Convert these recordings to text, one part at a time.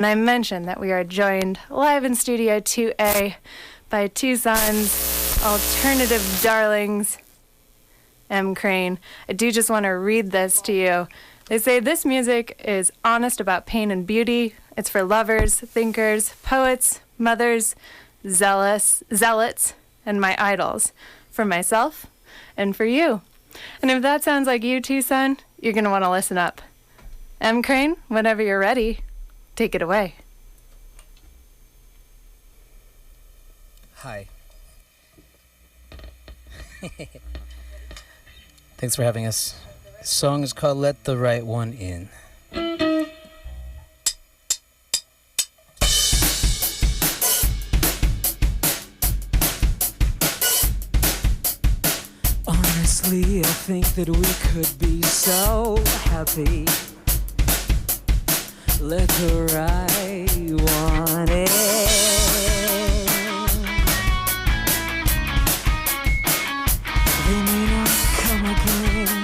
And I mentioned that we are joined live in Studio 2A by Tucson's alternative darlings, M. Crane. I do just want to read this to you. They say this music is honest about pain and beauty. It's for lovers, thinkers, poets, mothers, zealots, and my idols. For myself and for you. And if that sounds like you, Tucson, you're going to want to listen up. M. Crane, whenever you're ready, take it away. Hi. Thanks for having us. The song is called Let the Right One In. Honestly, I think that we could be so happy. Let the right one in. They may not come again.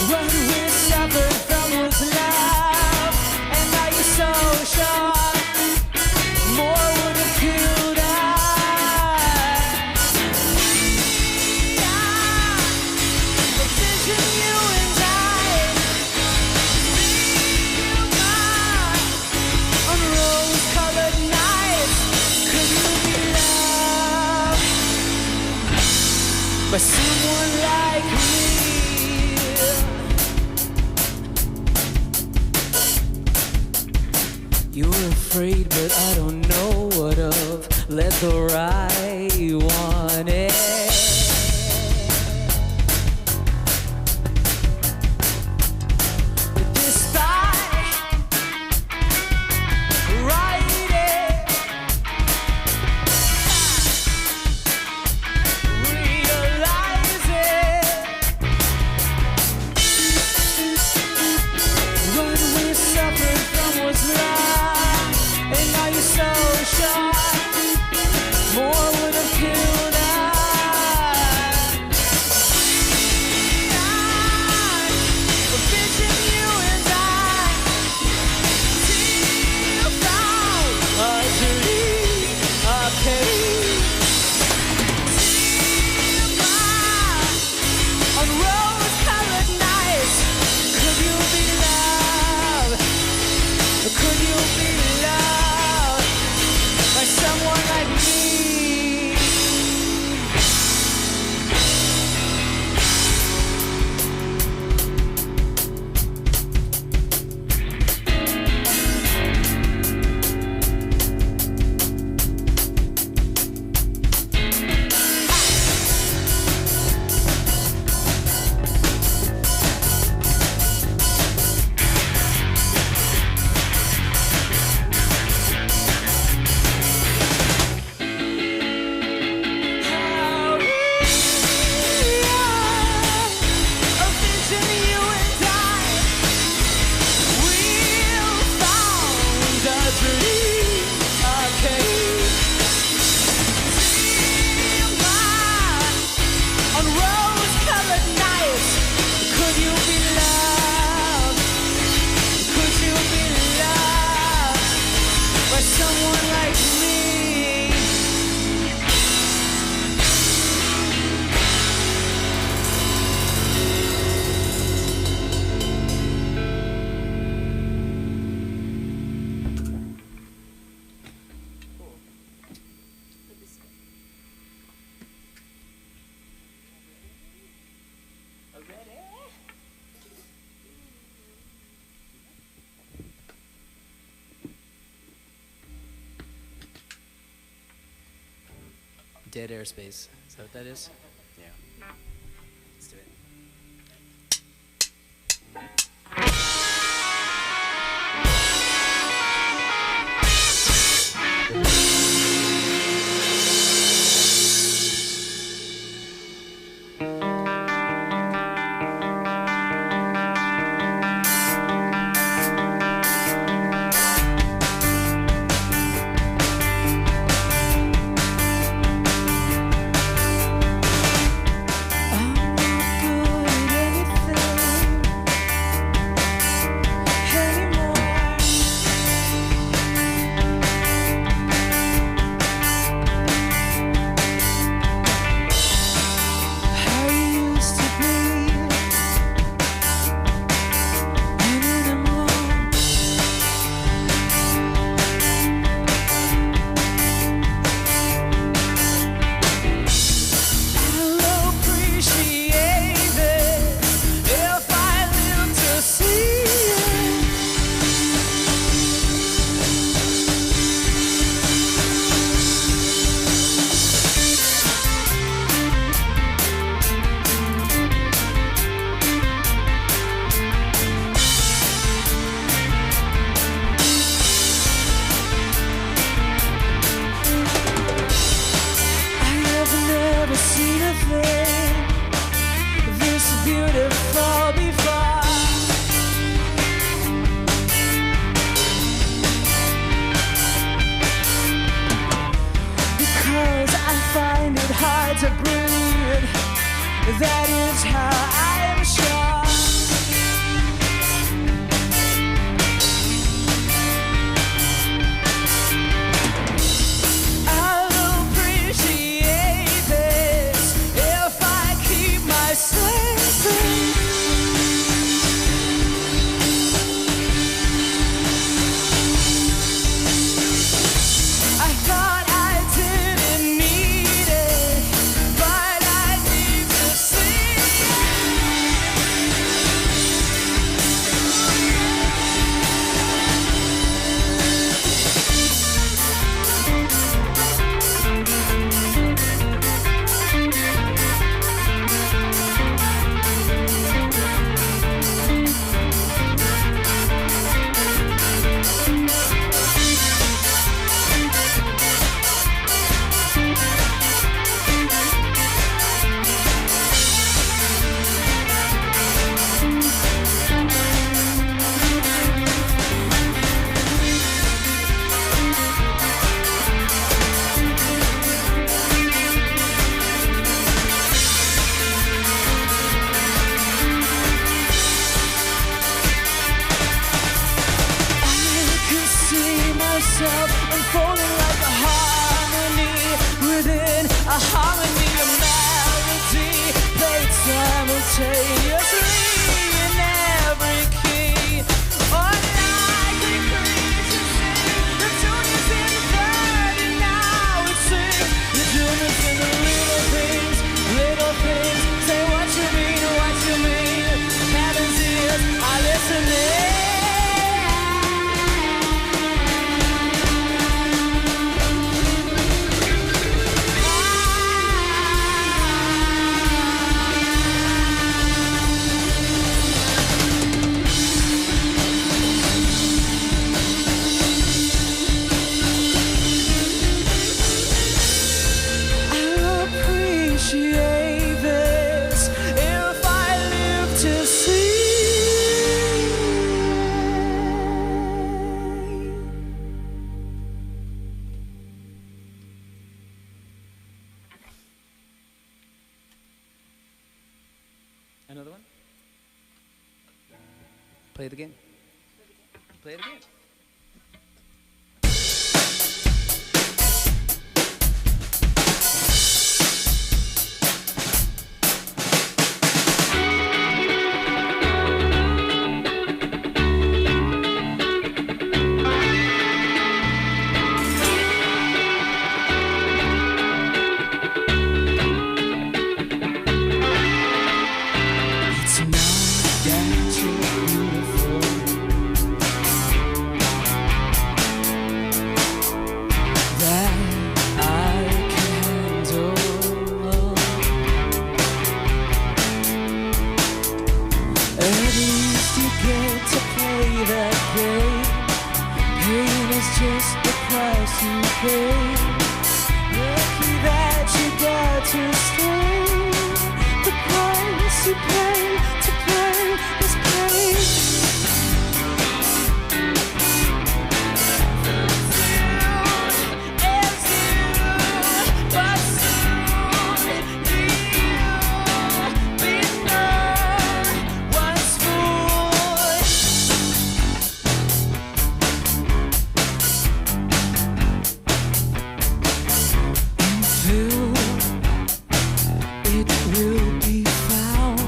When we suffered from was love, and now you're so sure more would have killed us. The vision you and I dreamed on rose-colored nights. Could you be loved by someone like me? You're afraid, but I don't know what of. Let the right one in. Despite writing, realizing what we suffered from was love, and now you're so sure more would have killed us. The vision you and I still found a dream, a cave. On rose-colored nights, could you be loved? Could you be loved by someone like me? Someone like me. Dead airspace. Is that what that is? Yeah. Let's do it. that is how I am sure. I'll appreciate this if I keep my senses. I thought I didn't need it, but I need to see unfolding like a harmony within a harmony, a melody played simultaneously in every key. Or like we creatures sing, the tune is inferred and now it sings. The tune is in the little things, little things. Say what you mean, what you mean. Heaven's ears are listening. Another one? Play it again. Play it again. It will be found.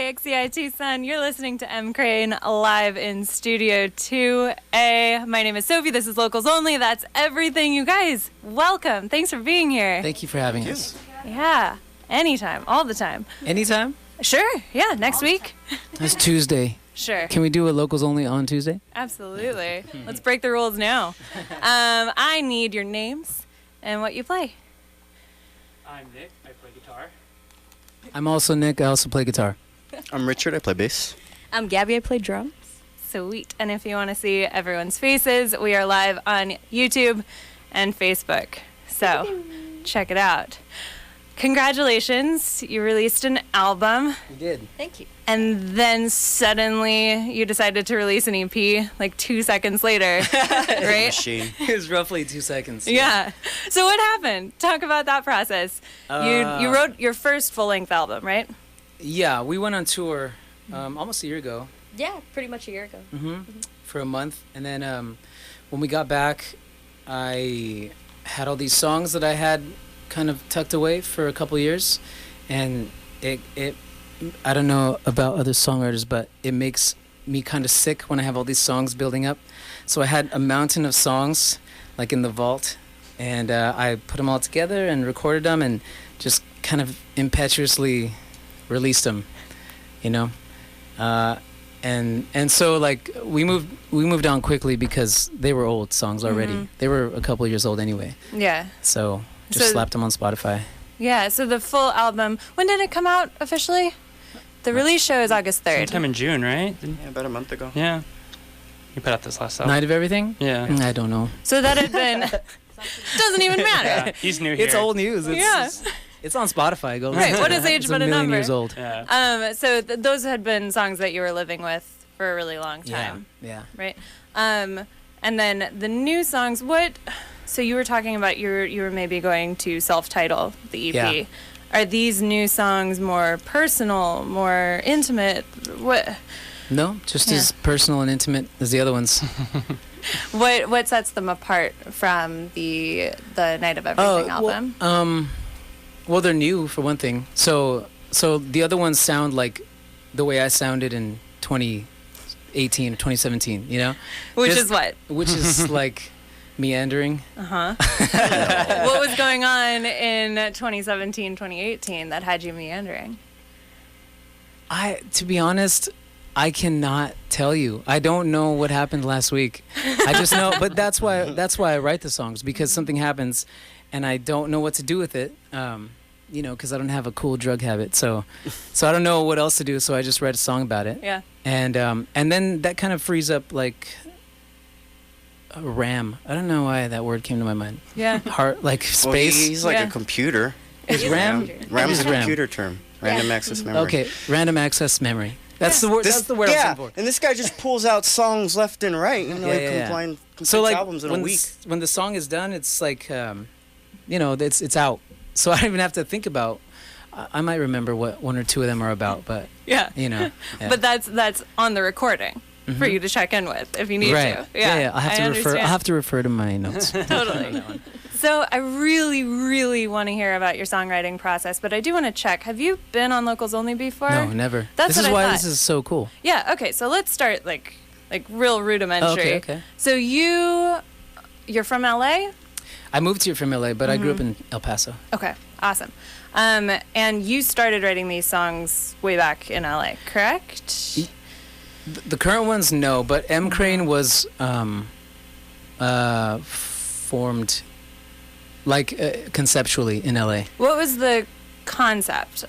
KXCI Tucson. You're listening to M. Crane live in Studio 2A. My name is Sophie. This is Locals Only. That's everything, you guys. Welcome. Thanks for being here. Thank you for having us. Yeah, anytime, all the time. Anytime? Sure, yeah, next week. It's Tuesday. Sure. Can we do a Locals Only on Tuesday? Absolutely. Let's break the rules now. I need your names and what you play. I'm Nick. I play guitar. I'm also Nick. I also play guitar. I'm Richard. I play bass. I'm Gabby. I play drums. Sweet. And if you want to see everyone's faces, we are live on YouTube and Facebook. So check it out. Congratulations. You released an album. We did. Thank you. And then suddenly you decided to release an EP like 2 seconds later, right? Machine. It was roughly 2 seconds. Yeah. So what happened? Talk about that process. You wrote your first full-length album, right? Yeah, we went on tour almost a year ago. Yeah, pretty much a year ago. For a month. And then when we got back, I had all these songs that I had kind of tucked away for a couple years. And it I don't know about other songwriters, but it makes me kind of sick when I have all these songs building up. So I had a mountain of songs like in the vault, and I put them all together and recorded them and just kind of impetuously released them, you know. And so like we moved on quickly because they were old songs already. They were a couple years old anyway. Yeah. So just slapped them on Spotify. Yeah, so the full album, when did it come out officially? The release show is August 3rd. Sometime in June, right? Yeah, about a month ago. Yeah. You put out this last album. Night of Everything? Yeah. I don't know. So that had been, doesn't even matter. Yeah. He's new here. It's old news. Yeah. It's on Spotify. Go Right, listen what to is it. age It's but a million number? years old. Yeah. So those had been songs that you were living with for a really long time, Yeah. right? And then the new songs, so you were talking about you were maybe going to self-title the EP. Yeah. Are these new songs more personal, more intimate? What No, just as personal and intimate as the other ones. what sets them apart from the Night of Everything album? Well, they're new for one thing. So the other ones sound like the way I sounded in 2018 or 2017. You know, Which is what? Which is like meandering. What was going on in 2017, 2018 that had you meandering? To be honest, I cannot tell you. I don't know what happened last week. I just know, but that's why I write the songs, because something happens and I don't know what to do with it. You know, because I don't have a cool drug habit, so I don't know what else to do. So I just write a song about it. Yeah. And then that kind of frees up like a RAM. I don't know why that word came to my mind. Yeah. Heart, like Well, space. he's like Yeah. a computer. Is RAM? RAM is a RAM? computer term. Random access memory. Okay, random access memory. That's the word. That's the word Yeah, I'm looking for. and this guy just pulls out songs left and right. You know, complete So like albums in a week. when the song is done, it's like, you know, it's out. So I don't even have to think about. I might remember what one or two of them are about, but Yeah. you know. Yeah. But that's on the recording for you to check in with if you need right. to. Yeah. I'll have to refer. understand. I'll have to refer to my notes. Totally. So I really, really want to hear about your songwriting process, but I do want to check. Have you been on Locals Only before? No, never. That's this what is I why thought. this is so cool. Yeah. Okay. So let's start like real rudimentary. Okay. So you're from LA? I moved here from LA, but I grew up in El Paso. Okay. Awesome. And you started writing these songs way back in LA, correct? The current ones, no, but M. Crane was formed like conceptually in LA. What was the concept?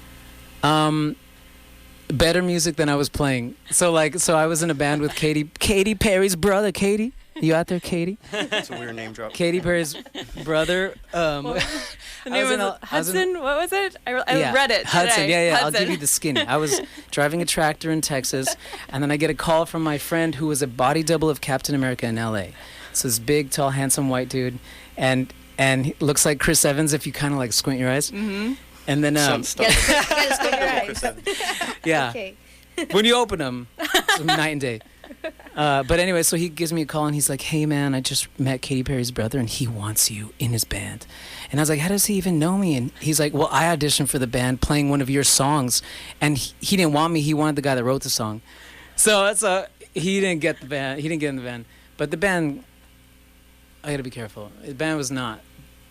Better music than I was playing. So I was in a band with Katy Perry's brother. Katy, you out there, Katy? It's a weird name drop. Katy Perry's brother. The name was Hudson? What was it? I read it Hudson, today. yeah. Hudson. I'll give you the skinny. I was driving a tractor in Texas, and then I get a call from my friend who was a body double of Captain America in L.A. So this big, tall, handsome white dude, and he looks like Chris Evans if you kind of like squint your eyes. Mm-hmm. And then Some stuff. You gotta stop your eyes. yeah, Okay. when you open them, it's night and day. But anyway, so he gives me a call and he's like, "Hey man, I just met Katy Perry's brother and he wants you in his band." And I was like, "How does he even know me?" And he's like, "Well, I auditioned for the band playing one of your songs, and he didn't want me. He wanted the guy that wrote the song." So that's he didn't get the band. He didn't get in the band. But the band, I got to be careful. The band was not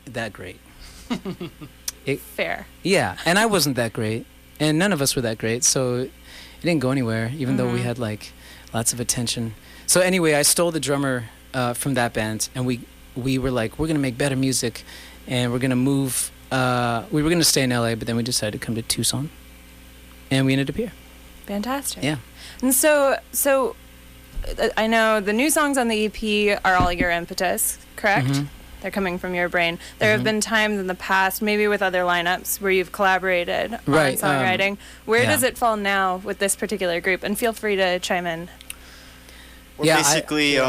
that great. Fair. Yeah, and I wasn't that great, and none of us were that great, so it didn't go anywhere, even though we had like lots of attention. So anyway, I stole the drummer from that band, and we were like, we're gonna make better music, and we're gonna move. We were gonna stay in LA, but then we decided to come to Tucson, and we ended up here. Fantastic. Yeah. And so I know the new songs on the EP are all your impetus, correct? Mhm. They're coming from your brain. There have been times in the past, maybe with other lineups, where you've collaborated Right, on songwriting. Where yeah. does it fall now with this particular group? And feel free to chime in. We're Yeah, basically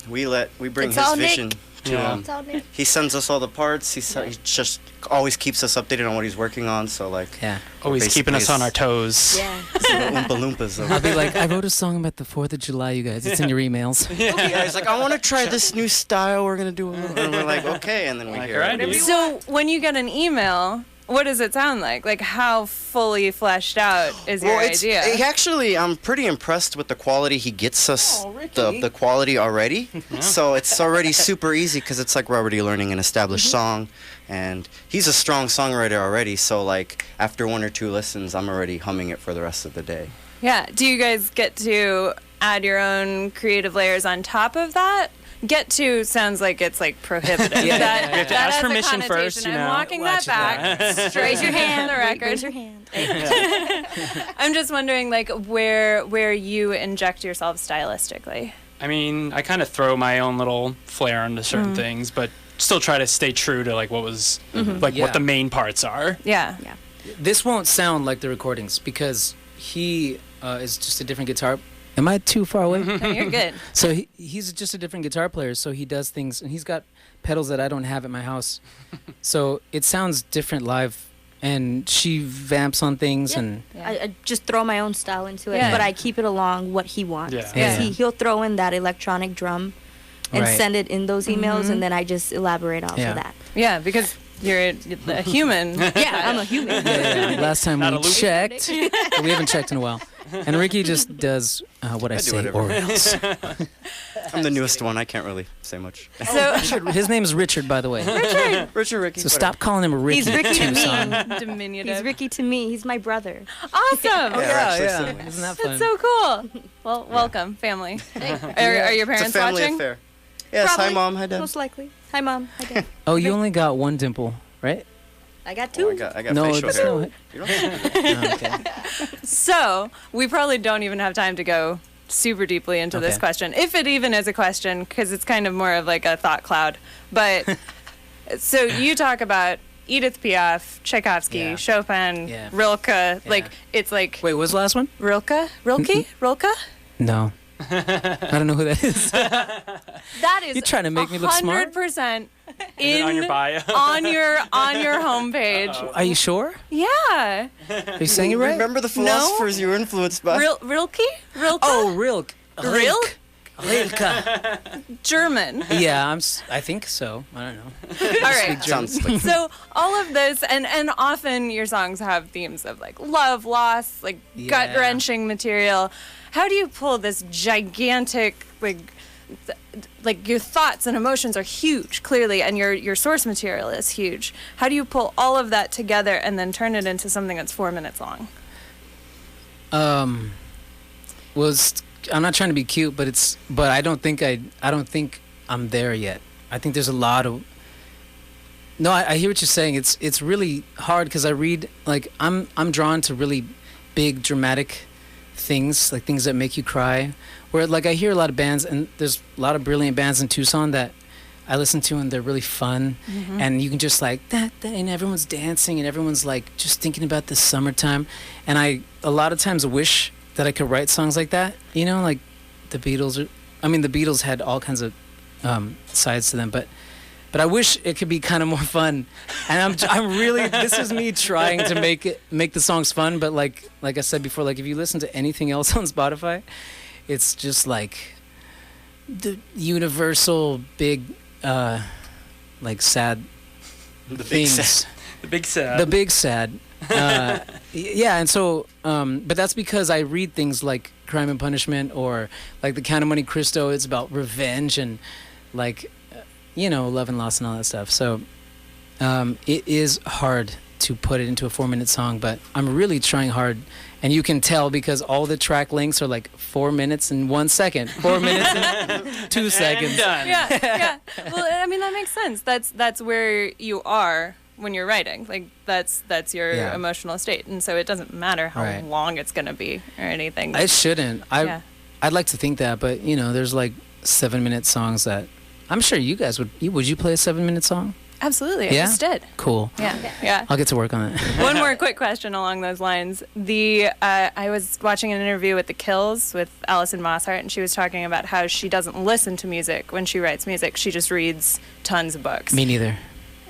we bring It's his all Nick. vision to Yeah. him. It's all Nick. He sends us all the parts. He just always keeps us updated on what he's working on. So like, Yeah. Always keeping us on our toes. Yeah. it's the Oompa Loompas. I'll be like, I wrote a song about the 4th of July, you guys. It's in your emails. Yeah, he's like, I want to try this new style. We're gonna do, and we're like, okay, and then we Like, hear alright, it. dude. So when you get an email, what does it sound like? Like how fully fleshed out is your idea? Actually, I'm pretty impressed with the quality he gets us. The quality already. So it's already super easy because it's like we're already learning an established song, and he's a strong songwriter already. So like after 1 or 2 listens, I'm already humming it for the rest of the day. Yeah. Do you guys get to add your own creative layers on top of that? Get to sounds like it's like prohibitive. Yeah, that, yeah, yeah. You have to that ask has a permission first, connotation. you I'm know. walking Watch that it back. Straight Raise your hand. on the record. Raise your hand. I'm just wondering, like, where you inject yourself stylistically. I mean, I kind of throw my own little flair into certain things, but still try to stay true to like what was like Yeah. what the main parts are. Yeah. This won't sound like the recordings because he is just a different guitar. Am I too far away? No, you're good. So he's just a different guitar player, so he does things, and he's got pedals that I don't have at my house. So it sounds different live, and she vamps on things, Yeah. and I just throw my own style into it, Yeah. but I keep it along what he wants. Yeah. 'Cause Yeah. he'll throw in that electronic drum and Right. send it in those emails, and then I just elaborate off Yeah. of that. Yeah, because you're a human. Yeah, I'm a human. yeah. Last time Not a we loop. checked, but we haven't checked in a while. And Ricky just does what I I do say, whatever. or else. I'm the newest one. I can't really say much. So His name is Richard, by the way. Richard, Ricky. So stop calling him Ricky. He's Ricky to Tucson. me. diminutive. He's Ricky to me. He's my brother. Awesome. Yeah, we're actually siblings. Isn't that fun? That's so cool. Well, welcome, family. Are your It's a parents family watching? affair. Yes. Probably. Hi, Mom. Hi, Dad. Most likely. Hi, Mom. Hi, Dad. Oh, you only got one dimple, right? I got Oh, 2. I got No, facial it's hair. not. You don't have to do that. Oh, okay. So we probably don't even have time to go super deeply into this Okay. question, if it even is a question, because it's kind of more of like a thought cloud. But so you talk about Edith Piaf, Tchaikovsky, Yeah. Chopin, Yeah. Rilke. Like it's like Wait, what was the last one? Rilke, Rilke. No. I don't know who that is. That is You're trying to make me look smart? 100% Is it on your bio? on your homepage. Are you sure? Yeah, Are you saying it right? Remember the philosophers you were influenced by? Rilke. Oh, Rilke. Rilke? Rilke. German. Yeah, I think so. I don't know. All right. Sounds like So all of this, and often your songs have themes of like love, loss, like Yeah. gut-wrenching material. How do you pull this gigantic, like your thoughts and emotions are huge, clearly, and your source material is huge. How do you pull all of that together and then turn it into something that's 4 minutes long? I'm not trying to be cute, but I don't think I'm there yet. I think there's a lot of. No, I hear what you're saying. It's really hard because I read, like, I'm drawn to really big dramatic things, like things that make you cry. Where, like, I hear a lot of bands, and there's a lot of brilliant bands in Tucson that I listen to, and they're really fun, and you can just like that, and everyone's dancing, and everyone's like just thinking about the summertime, and I a lot of times wish that I could write songs like that, you know, like the Beatles. The Beatles had all kinds of sides to them, but I wish it could be kind of more fun. And I'm really, this is me trying to make the songs fun, but like I said before, like if you listen to anything else on Spotify, it's just like the universal big, like sad The big things. sad. The big sad. The big sad. Yeah, and so, but that's because I read things like Crime and Punishment or like The Count of Monte Cristo. It's about revenge and like, love and loss and all that stuff. So it is hard to put it into a 4-minute song, but I'm really trying hard. And you can tell because all the track lengths are like 4 minutes and 1 second, 4 minutes and 2 seconds. And done. Yeah. Well, I mean, that makes sense. That's where you are when you're writing. Like that's your emotional state, and so it doesn't matter how long it's gonna be or anything. It shouldn't. I'd like to think that, but there's like 7-minute songs that I'm sure you guys would you play a 7-minute song? Absolutely. I Yeah? just did. Cool. Yeah. I'll get to work on it. One more quick question along those lines. I was watching an interview with The Kills with Alison Mosshart, and she was talking about how she doesn't listen to music when she writes music. She just reads tons of books. Me neither.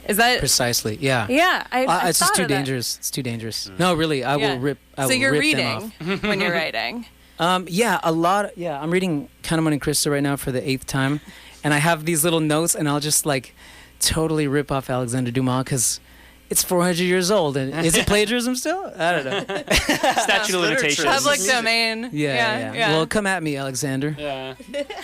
Is that Precisely. Yeah. Yeah, I it's just thought too of that. dangerous. It's too dangerous. No, really. I will rip. I So will you're rip reading them off. when you're writing. Yeah, a lot. Yeah, I'm reading Count of Monte Cristo right now for the 8th time, and I have these little notes, and I'll just like totally rip off Alexander Dumas because it's 400 years old, and is it plagiarism still? I don't know. Statute of limitations. Public domain. Yeah. Well, come at me, Alexander. Yeah.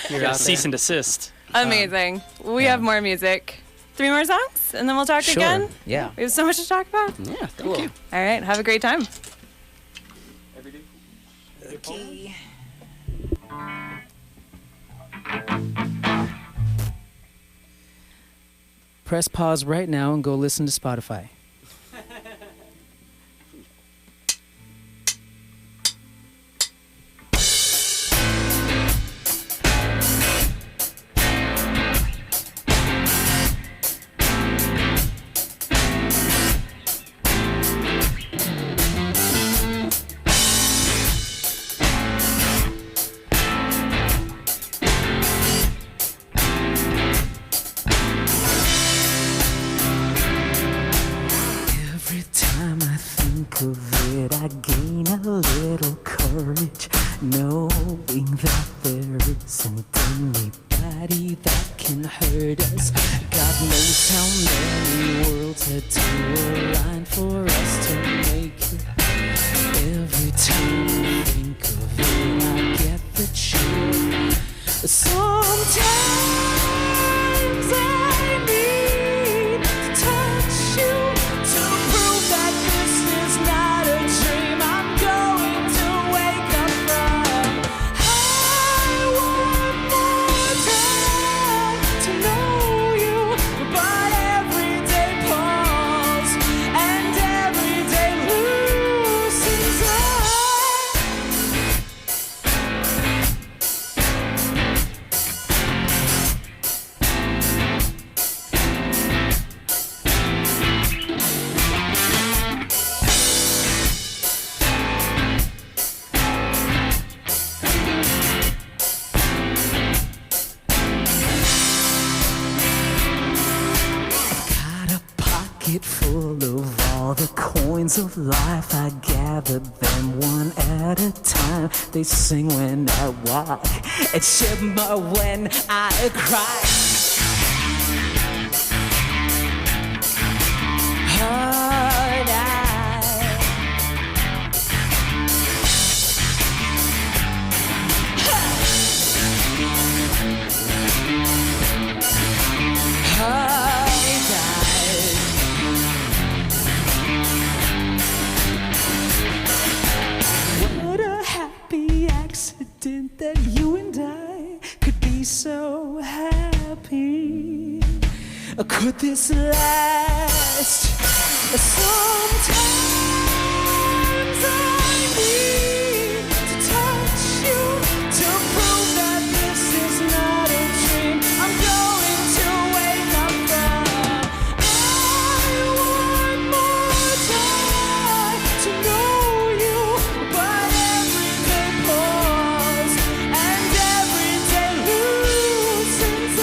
You're a cease and desist. Amazing. We have more music. 3 more songs, and then we'll talk Sure. again. Yeah. We have so much to talk about. Yeah, thank you. All right. Have a great time. Okay. Press pause right now and go listen to Spotify. Every time I think of it, I gain a little courage, knowing that there isn't anybody that can hurt us. God knows how many worlds had to align for us to make it. Every time I think of it, I get the chill. Sometimes I need to touch you to prove that this is not a dream I'm going to wake up from. I want more time to know you, but every day pulls and every day loosens got a pocket full of all the coins of life. I gather them one at a time. They sing when I walk and shimmer when I cry. Hard What a happy accident that you and I could be so happy. Could this last? Sometimes I need to touch you to prove that this is not a dream I'm going to wake up from. I want more time to know you, but every day pulls and every day loosens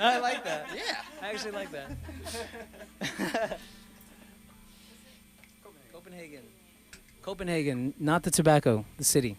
I like that. Yeah. I actually like that. Copenhagen. Copenhagen, not the tobacco, the city.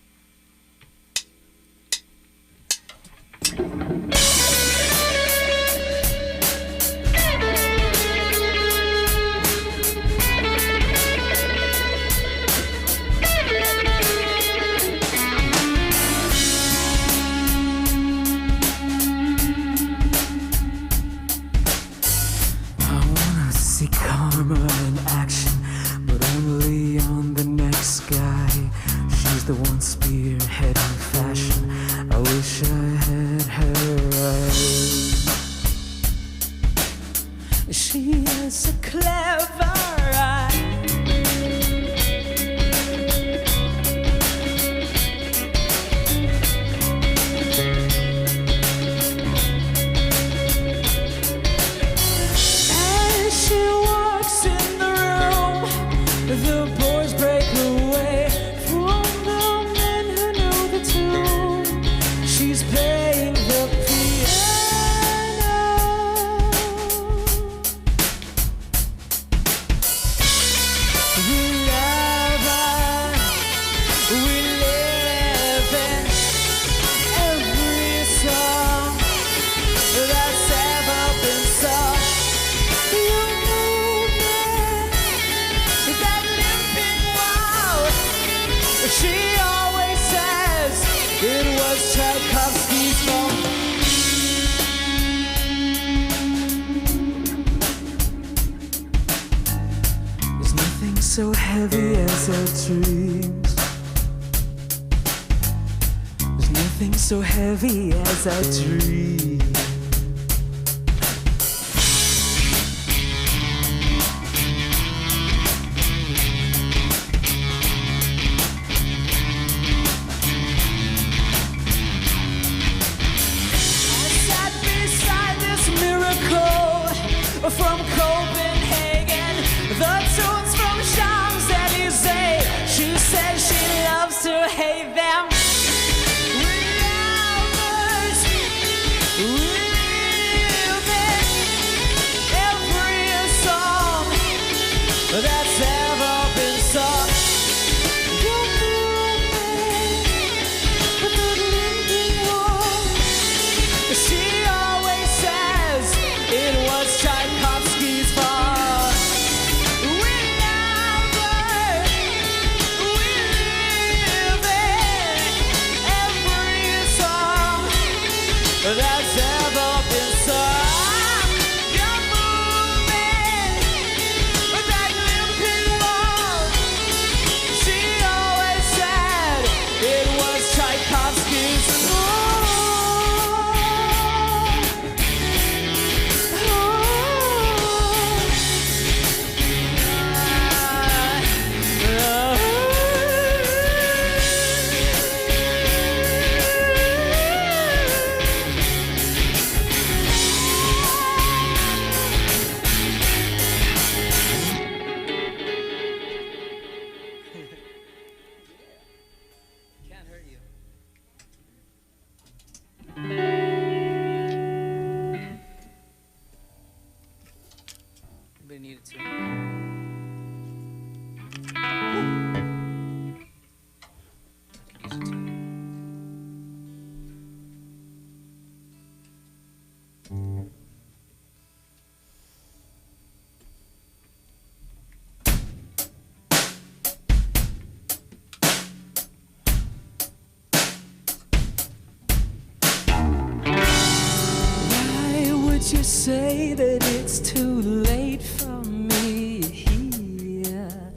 Karma in action, but only on the next guy. She's the one spearheading fashion. I wish I had her eyes. She has a clever eye. The boys break away from the men who know the tune. She's playing the piano. We love her, we live in every song that's ever been sung. She always says it was Tchaikovsky's fault. There's nothing so heavy as our dreams. There's nothing so heavy as our dreams. From Copenhagen, the tunes from Champs-Élysées. She says she loves to hate them. Lovers, we live in every song that's ever been sung. You're moving with the limping wall. She always says it was Tchaikovsky's fault. We love her, we live in every song that's ever been sung. You're moving with that limping wall. She always said it was Tchaikovsky's fault. Can't hurt you. Anybody need it too? Why would you say that it's too late for me here?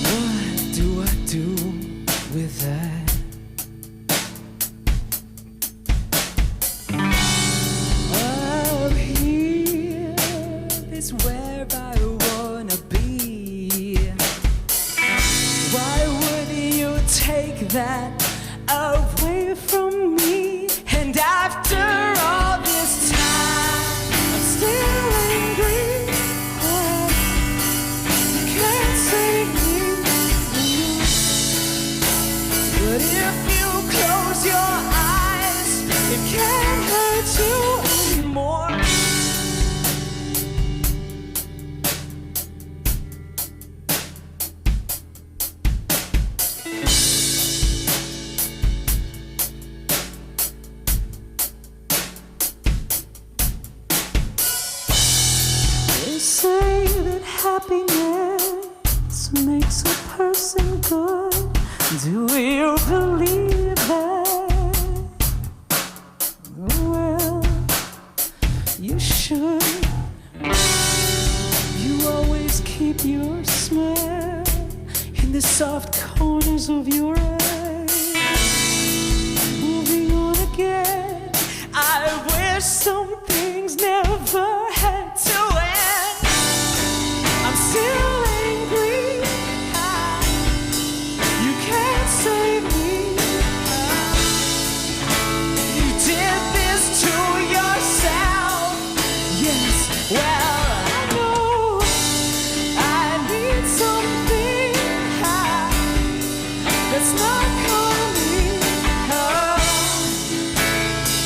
What do I do with that? Up here is where I wanna be. Why would you take that away from me? And after all this time, I'm still angry. say that happiness makes a person good. Do you believe that? Well, you should. You always keep your smile in the soft corners of your eyes. Moving on again, I wish some things never had to end. I'm still angry. You can't save me. You did this to yourself. Yes, well, I know I need something that's not coming.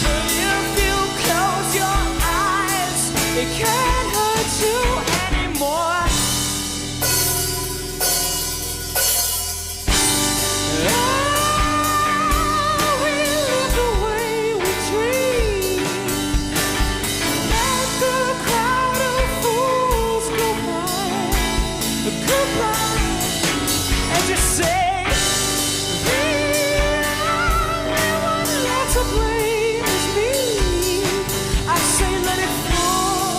But if you close your eyes, it can't hurt you anymore. We live the way we dream. Let the crowd of fools go by, goodbye, and just say, the only one left to blame is me. I say let it fall,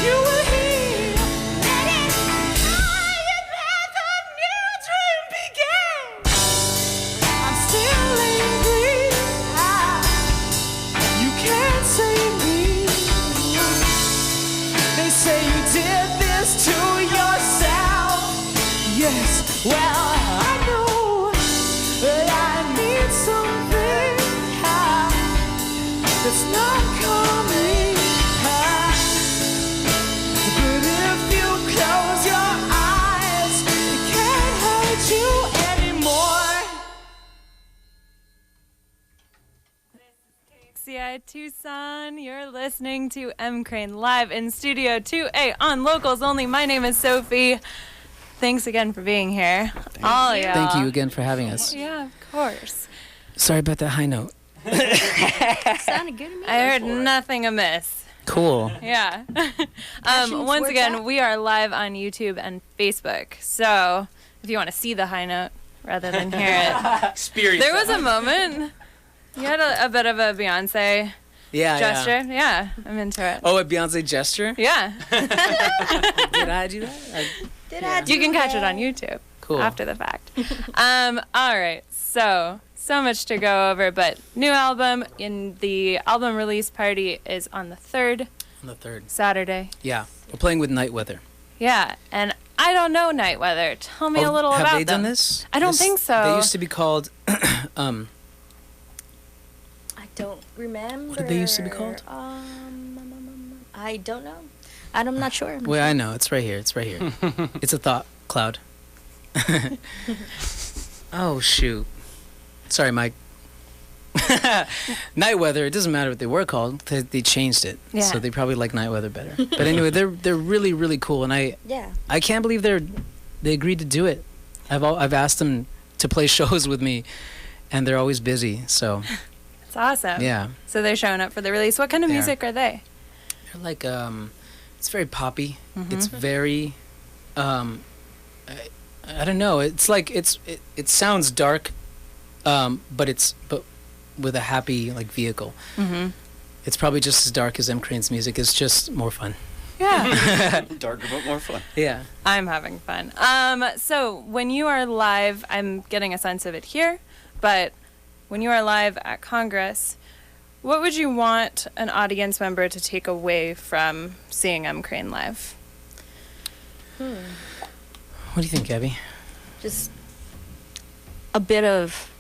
you will hear. Let it fly and let the new dream begin. I'm still angry. You can't save me. They say you did this to yourself. Yes, well, I know that I need something that's not coming. But if you close your eyes, it can't hurt you anymore. KXCI Tucson, you're listening to M. Crane live in Studio 2A on Locals Only. My name is Sophie. Thanks again for being here. All y'all. Thank you again for having us. Yeah, of course. Sorry about that high note. Sounded good to me. I heard nothing amiss. Cool. Yeah. Passions Once work again, out. we are live on YouTube and Facebook. So if you want to see the high note rather than hear it, Experience. there was a moment. You had a bit of a Beyonce Yeah, gesture. yeah. Yeah, I'm into it. Oh, a Beyonce gesture? Yeah. Did I do that? Did I do You can catch it that? on YouTube Cool. after the fact. All right. So much to go over, but new album in the album release party is on the 3rd, On the 3rd. Saturday. Yeah. We're playing with Night Weather. Yeah, and I don't know Night Weather. Tell me a little have about they them. done this? I don't think so. They used to be called I don't remember. What did they used to be called? I don't know. I'm not sure. Well, I know. It's right here. It's right here. It's a thought cloud. Oh, shoot. Sorry, Mike. Night Weather, it doesn't matter what they were called. They changed it. Yeah. So they probably like Night Weather better. But anyway, they're really, really cool. And Yeah. I can't believe they agreed to do it. I've asked them to play shows with me, and they're always busy. So, It's awesome. yeah. So they're showing up for the release. What kind of They are. music are they? They're like, it's very poppy. Mm-hmm. It's very, I don't know. It's like, it sounds dark, but with a happy, like, vehicle. Mm-hmm. It's probably just as dark as M. Crane's music. It's just more fun. Yeah. Darker but more fun. Yeah. I'm having fun. So when you are live, I'm getting a sense of it here, but when you are live at Congress, what would you want an audience member to take away from seeing M. Crane live? What do you think, Gabby? Just a bit of,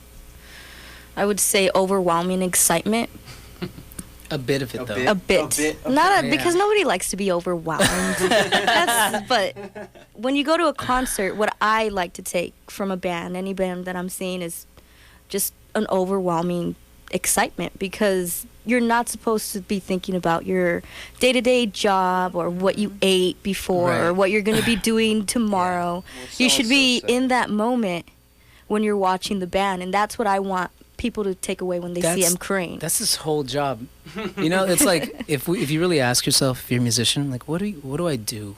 I would say, overwhelming excitement. A bit of it, though. A bit. Yeah. Because nobody likes to be overwhelmed. But when you go to a concert, what I like to take from a band, any band that I'm seeing, is just an overwhelming excitement, because you're not supposed to be thinking about your day-to-day job or what you ate before or Right. what you're going to be doing tomorrow. You should be in that moment when you're watching the band, and that's what I want people to take away when they see M. Crane. That's his whole job. You know, it's like if you really ask yourself, if you're a musician, like what do I do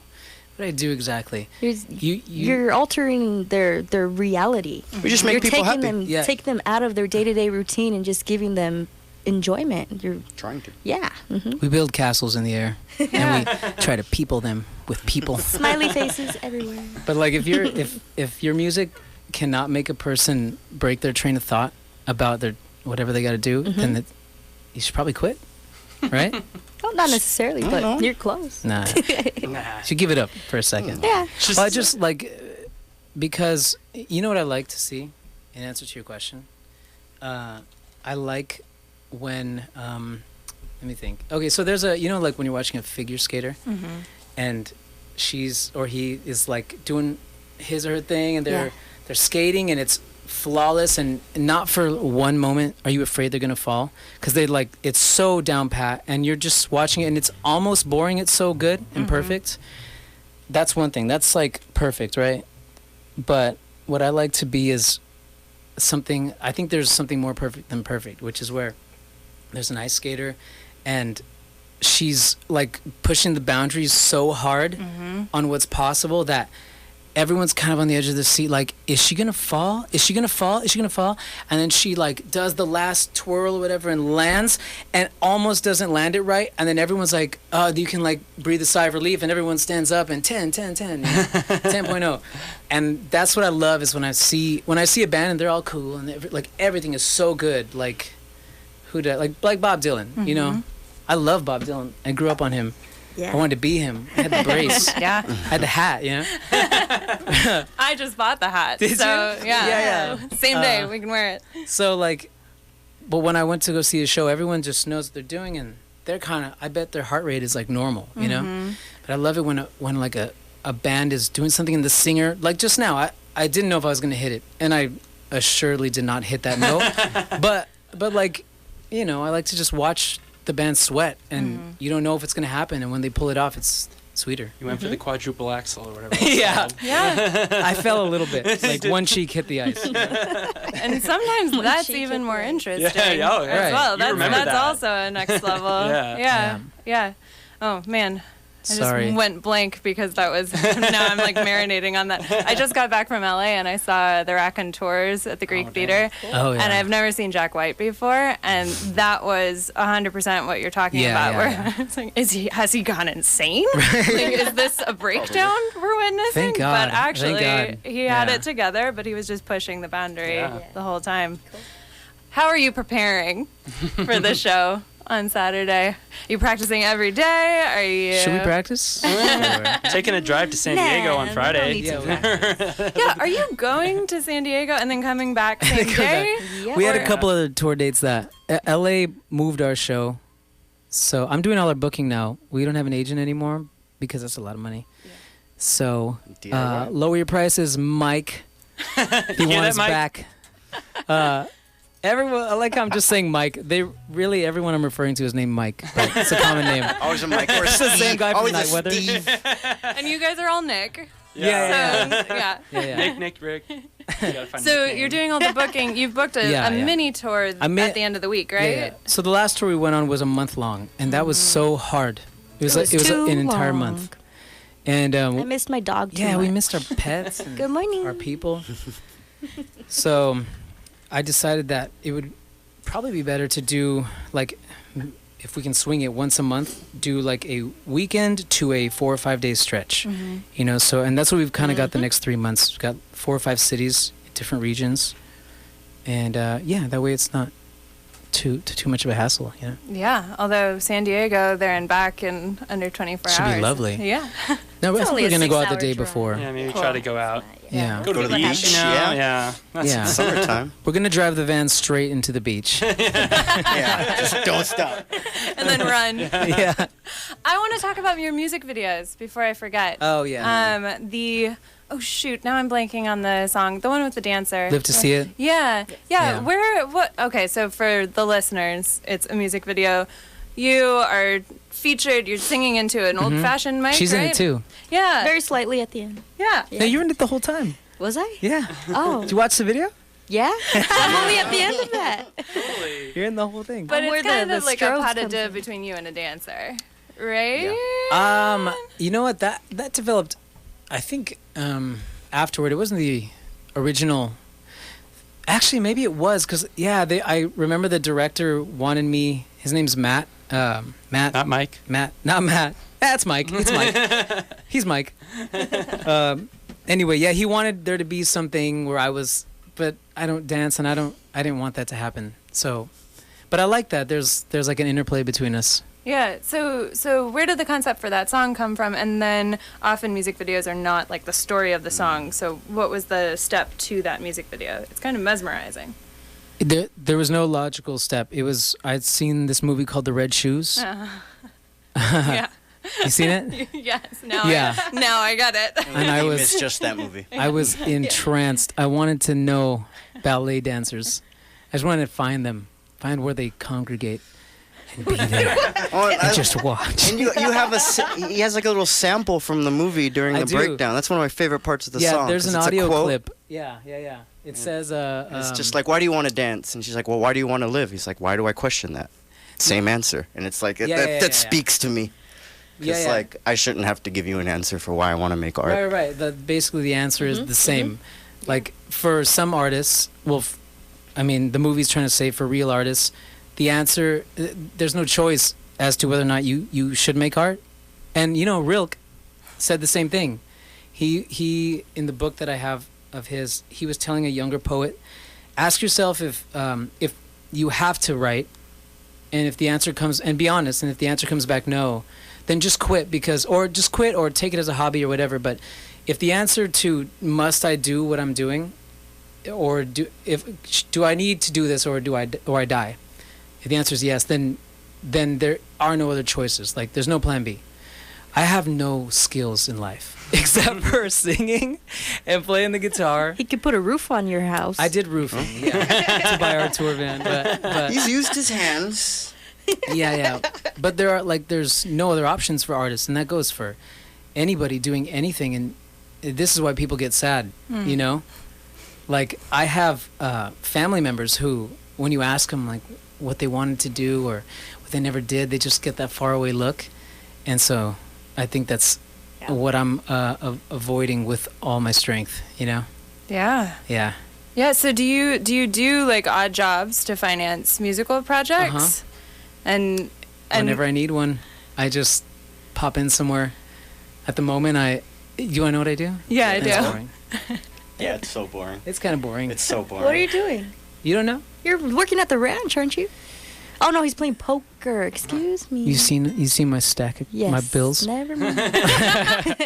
what I do exactly? You're altering their reality. We just make You're people taking happy. them, take them out of their day-to-day routine and just giving them enjoyment. You're Trying to. yeah. Mm-hmm. We build castles in the air, and we try to people them with people. Smiley faces everywhere. But like, if your music cannot make a person break their train of thought about their whatever they got to do, then you should probably quit, right? Well, not necessarily, but know. you're close. Nah, you should give it up for a second. Yeah. Well, I just like because you know what I like to see. In answer to your question, I like when let me think. Okay, so there's a like when you're watching a figure skater, and she's or he is like doing his or her thing, and they're skating, and it's flawless, and not for one moment are you afraid they're gonna fall, because they like it's so down pat, and you're just watching it, and it's almost boring. It's so good and perfect. That's one thing. That's like perfect, right? But what I like to be is something. I think there's something more perfect than perfect, which is where there's an ice skater, and she's like pushing the boundaries so hard on what's possible that everyone's kind of on the edge of the seat, like, is she gonna fall? Is she gonna fall? Is she gonna fall? And then she like does the last twirl or whatever and lands, and almost doesn't land it right, and then everyone's like, oh, you can like breathe a sigh of relief, and everyone stands up and 10 10.0. And that's what I love, is when I see a band and they're all cool and like everything is so good, like like Bob Dylan, you know. I love Bob Dylan. I grew up on him. Yeah. I wanted to be him. I had the brace. Yeah. I had the hat, you know? I just bought the hat. Did so, you? Yeah. Yeah. Same day, we can wear it. So, like, but when I went to go see a show, everyone just knows what they're doing, and they're kind of, I bet their heart rate is, like, normal, you know? But I love it when like, a band is doing something and the singer, like, just now, I didn't know if I was going to hit it, and I assuredly did not hit that note. But, like, you know, I like to just watch the band sweat, and you don't know if it's going to happen, and when they pull it off, it's sweeter. You went for the quadruple axel or whatever. Yeah. Yeah. I fell a little bit, like one cheek hit the ice. And sometimes that's cheek even hit more the ice. interesting Yeah, oh, yeah. as well. You remember That's that. also a next level. Yeah. Oh, man. I Sorry. just went blank because that was, now I'm like marinating on that. I just got back from LA and I saw the Raconteurs at the Greek Theater. Oh, yeah. And I've never seen Jack White before. And that was 100% what you're talking about. Where it's like, has he gone insane? Like, is this a breakdown we're witnessing? Thank God. But actually, Thank God. he had Yeah. it together, but he was just pushing the boundary Yeah. the whole time. How are you preparing for the show on Saturday? Are you practicing every day? Are you? Should we practice? Taking a drive to San Diego on Friday. Yeah, are you going to San Diego and then coming back same day? We had a Or- couple other tour dates that LA moved our show, so I'm doing all our booking now. We don't have an agent anymore because that's a lot of money. So lower your prices, Mike. He hear wants that, Mike? back. Everyone, I like how I'm just saying Mike. Everyone I'm referring to is named Mike, but it's a common name. Always a Mike. Or It's the same guy from always Night a Weather. Steve. And you guys are all Nick. Yeah. So, yeah. Yeah. Nick, Rick. You gotta find So a nickname. you're doing all the booking. You've booked a Yeah. mini tour at the end of the week, right? Yeah. So the last tour we went on was a month long, and that was so hard. It was too an entire long. month. And I missed my dog too yeah, we much. missed our pets and Good morning. our people. So I decided that it would probably be better to do, like, if we can swing it once a month, do like a weekend to a 4 or 5 day stretch. You know, so, and that's what we've kind of got the next 3 months. We've got 4 or 5 cities, different regions. And yeah, that way it's not too much of a hassle, you know? Yeah. Although San Diego, there and back in under 24 Should be hours. lovely. Yeah. No, I think only we're a going to go out the 6-hour day drive. before. Yeah, maybe Cool. try to go out. Yeah. Go to the Go to the beach, beach, you know? yeah. Yeah. That's Yeah. Summertime. We're going to drive the van straight into the beach. Yeah. Just don't stop. And then run. Yeah. I want to talk about your music videos before I forget. Oh, yeah. Oh shoot, now I'm blanking on the song. The one with the dancer. Live to see it. Yeah. Yeah. Okay, so for the listeners, it's a music video. You are featured, you're singing into an old-fashioned mic, She's right? in it too. Yeah. Very slightly at the end. Yeah. No, you were in it the whole time. Was I? Yeah. Oh. Did you watch the video? Yeah. I'm only at the end of that. You're in the whole thing. But Where it's kind the of like a strobes pas de come deux from. between you and a dancer, right? You know what? That developed I think afterward, it wasn't the original. Actually, maybe it was because I remember the director wanted me. His name's Matt. Matt. Not Mike. Matt. Not Matt. That's Mike. It's Mike. He's Mike. Anyway, yeah, he wanted there to be something where I was, but I don't dance, and I didn't want that to happen. So, but I like that. There's like an interplay between us. Yeah. So where did the concept for that song come from? And then often music videos are not like the story of the song. So what was the step to that music video? It's kind of mesmerizing. There was no logical step. It was I'd seen this movie called The Red Shoes. Yeah. You seen it? Yes. Now Yeah. now I got it. And I was missed just that movie. I was entranced. I wanted to know ballet dancers. I just wanted to find them, find where they congregate, and be there and just watch. And you have he has like a little sample from the movie during I the do. breakdown. That's one of my favorite parts of the Yeah, song. there's 'cause an it's a audio quote. clip. Yeah. It says It's just like, why do you want to dance? And she's like, well, why do you want to live? He's like, why do I question that? Same answer. And it's like, that speaks to me. It's like, I shouldn't have to give you an answer for why I want to make art. Right. Basically, the answer is the same. Like, for some artists, I mean, the movie's trying to say for real artists, the answer, there's no choice as to whether or not you should make art. And, Rilke said the same thing. He in the book that I have of his, he was telling a younger poet, ask yourself if you have to write, and if the answer comes, and be honest, and if the answer comes back no, then just quit or take it as a hobby or whatever. But if the answer to must I do what I'm doing, or do I need to do this, or I die? If the answer is yes, then there are no other choices. Like, there's no plan B. I have no skills in life except for singing and playing the guitar. He could put a roof on your house. I did roofing, to buy our tour van, but He's used his hands. yeah. But there's no other options for artists, and that goes for anybody doing anything. And this is why people get sad, Like, I have family members who, when you ask them like what they wanted to do or what they never did, they just get that faraway look, and so I think that's what I'm avoiding with all my strength, Yeah. Yeah. Yeah. So do you do like odd jobs to finance musical projects? And Whenever I need one, I just pop in somewhere. At the moment, do you want to know what I do? Yeah, I It's do. boring. Yeah, it's so boring. It's kind of boring. It's so boring. What are you doing? You don't know? You're working at the ranch, aren't you? Oh no, he's playing poker. Excuse me. You seen my stack of Yes. my bills? Never mind.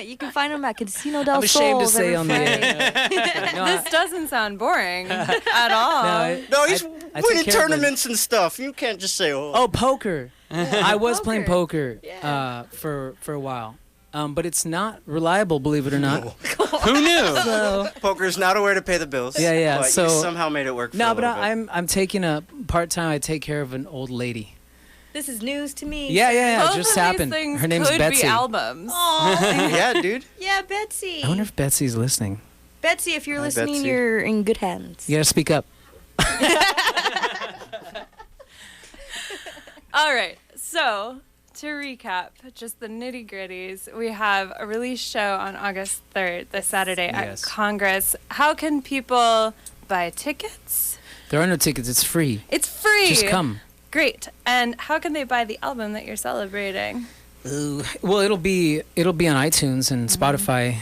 You can find them at Casino del I'm ashamed to Sol say every on the Friday. air. No, This doesn't sound boring at all. No, he's I take winning care of tournaments and stuff. You can't just say, oh. Oh, poker. I was playing Poker. poker for a while. But it's not reliable, believe it or not. Who knew? So, Poker's not a way to pay the bills. Yeah, But so- you somehow made it work for a no, but little bit. I'm taking a part-time. I take care of an old lady. This is news to me. Yeah. Both It just of these happened. things Her name's could Betsy. be albums. Yeah, dude. Yeah, Betsy. I wonder if Betsy's listening. Betsy, if you're Hi, listening, Betsy. you're in good hands. You gotta speak up. All right. So to recap, just the nitty gritties, we have a release show on August 3rd, this Saturday at Yes. Congress. How can people buy tickets? There are no tickets. It's free. It's free. Just come. Great. And how can they buy the album that you're celebrating? Well, it'll be on iTunes and Spotify.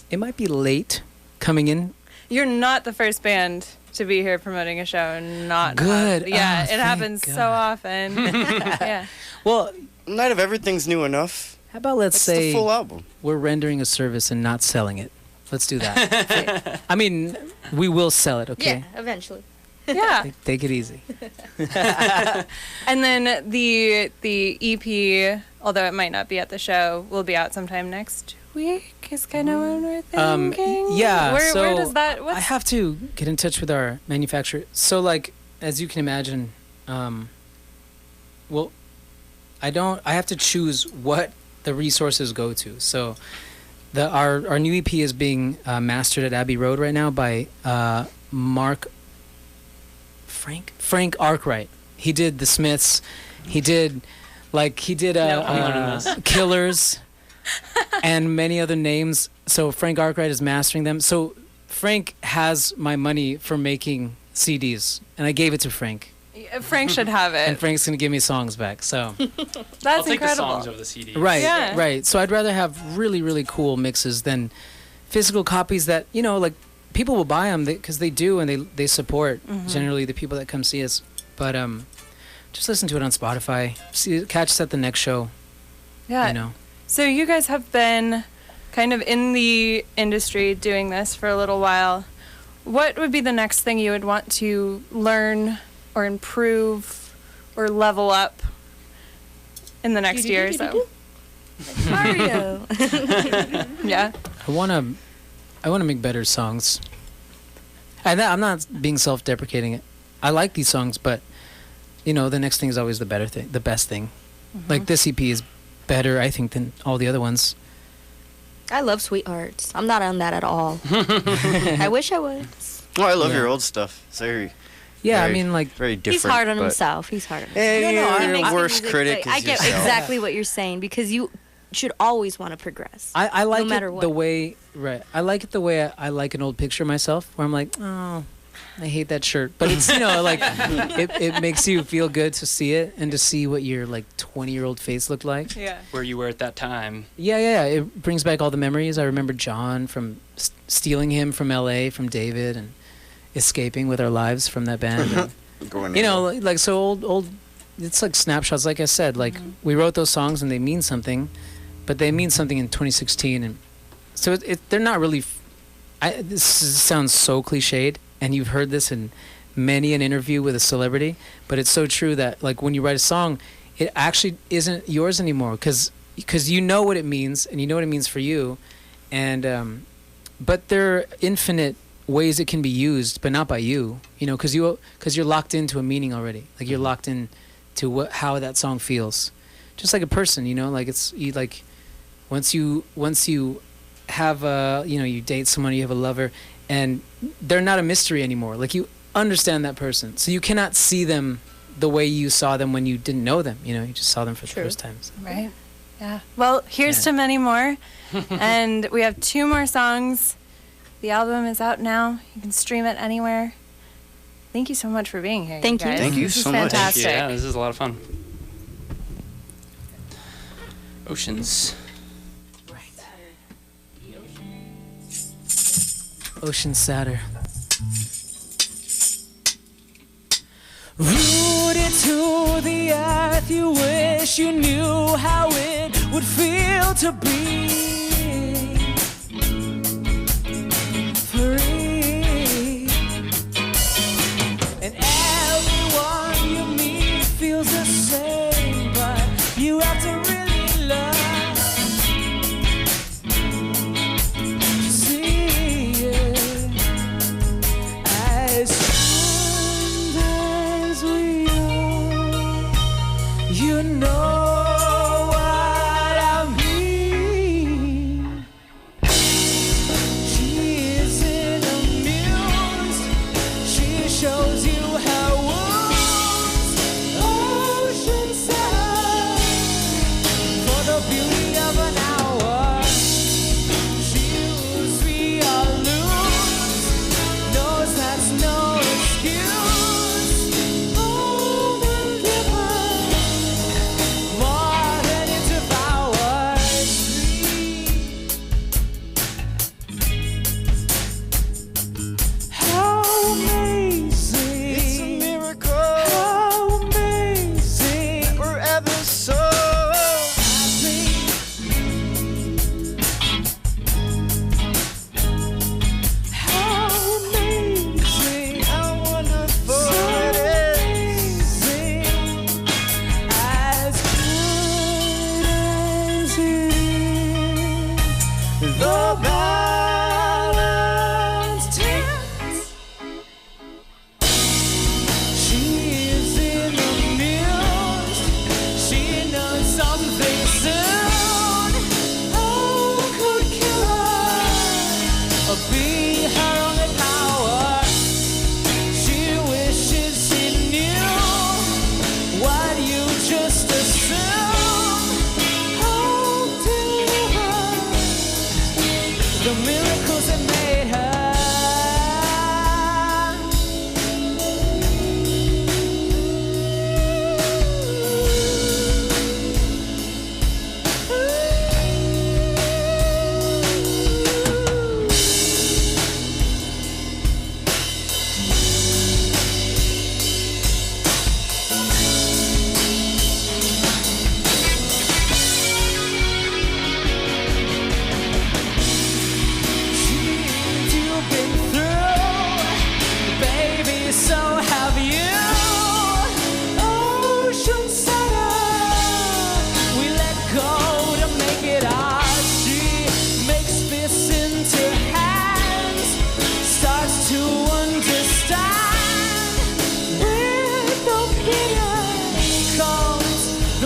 It might be late coming in. You're not the first band to be here promoting a show and not Good. Yeah, Oh, it thank happens so God. often. Yeah. Well, Night of Everything's new enough. how about let's It's say the full album. we're rendering a service and not selling it. Let's do that. I mean, we will sell it, okay? Yeah, eventually. Yeah. Take it easy. And then the EP, although it might not be at the show, will be out sometime next week. Is kind of what we're thinking. Yeah. Where so does that? I have to get in touch with our manufacturer. So, like, as you can imagine, well, I have to choose what the resources go to. So, our new EP is being mastered at Abbey Road right now by Frank Arkwright. He did the Smiths. He did I'm learning this. Killers. and many other names. So Frank Arkwright is mastering them. So Frank has my money for making CDs, and I gave it to Frank. Frank should have it. And Frank's gonna give me songs back. So That's I'll take the incredible. songs over the CD. right, Yeah. right. So I'd rather have really, really cool mixes than physical copies that like people will buy them because they do, and they support generally the people that come see us. But just listen to it on Spotify. Catch us at the next show. Yeah. You know. So you guys have been kind of in the industry doing this for a little while. What would be the next thing you would want to learn or improve or level up in the next year or so? Mario. Yeah. I wanna make better songs. I'm not being self-deprecating. I like these songs, but the next thing is always the better thing, the best thing. Like this EP is better, I think, than all the other ones. I love Sweethearts. I'm not on that at all. I wish I was. Oh, I love Yeah. your old stuff. It's very, Yeah, very, I mean, like, very different. He's hard on but- himself. He's hard on himself. Hey, He you're makes your the worst music, critic but I is get yourself. exactly what you're saying because you should always want to progress. I like no matter it what. the way, right. I like it the way I like an old picture of myself, where I'm like, oh, I hate that shirt. But it's, like, it makes you feel good to see it and to see what your, like, 20-year-old face looked like. Yeah. Where you were at that time. Yeah. It brings back all the memories. I remember John from stealing him from L.A., from David, and escaping with our lives from that band. And, Going like, so old, it's like snapshots, like I said. Like, we wrote those songs and they mean something, but they mean something in 2016. And so they're not really... this sounds so cliched, and you've heard this in many an interview with a celebrity, but it's so true that, like, when you write a song, it actually isn't yours anymore, because you know what it means, and you know what it means for you, and but there are infinite ways it can be used, but not by you, because you're locked into a meaning already. Like, you're locked in to how that song feels, just like a person, like once you have you date someone, you have a lover, and they're not a mystery anymore. Like, you understand that person, so you cannot see them the way you saw them when you didn't know them. You just saw them for the first time. So. Right. Yeah. Well, here's to many more. And we have 2 more songs. The album is out now. You can stream it anywhere. Thank you so much for being here. Thank you. guys. Thank you This is so much. fantastic. Yeah, this is a lot of fun. Oceans. Ocean Satyr. Rooted to the earth, you wish you knew how it would feel to be free. And everyone you meet feels the same, but you have to really learn to see it as soon as we are. You know what I mean. She isn't amused. She shows you her wounds. Ocean side for the beauty of an hour. Choose we or lose. Knows that's no excuse. Oh, give her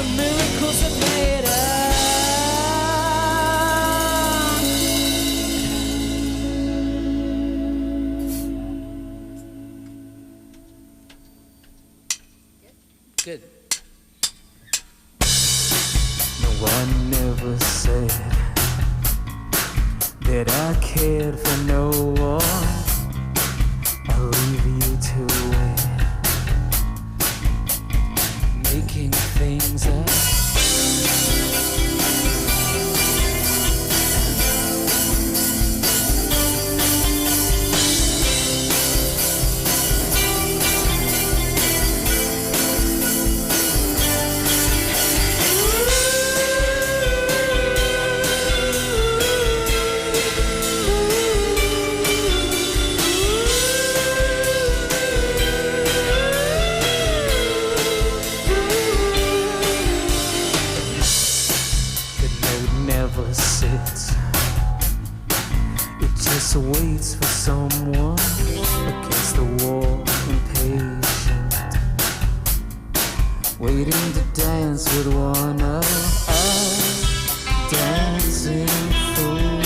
the miracles that made us. Good. No one ever said that I cared for no one. I'll leave you to it, making things up. Waits for someone against the wall, impatient, waiting to dance with one of us, dancing fool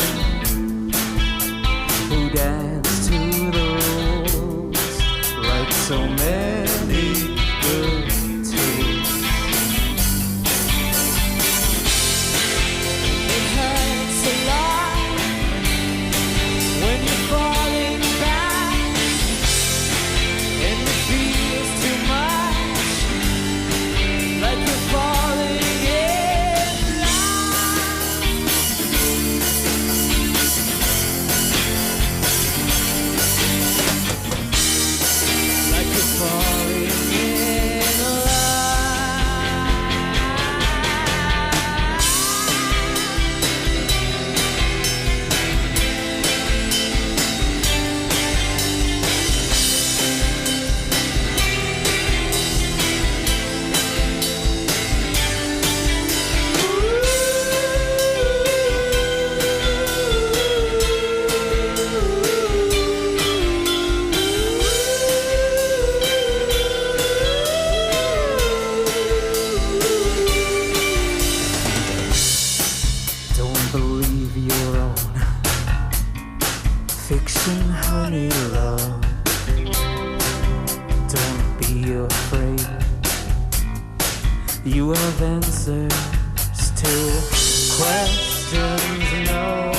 who dance to the rules like so many good tools. It hurts a lot when you're falling back and it feels too much like you're falling in line. Like you're falling in line. Don't believe your own fiction, honey love. Don't be afraid. You have answers to questions no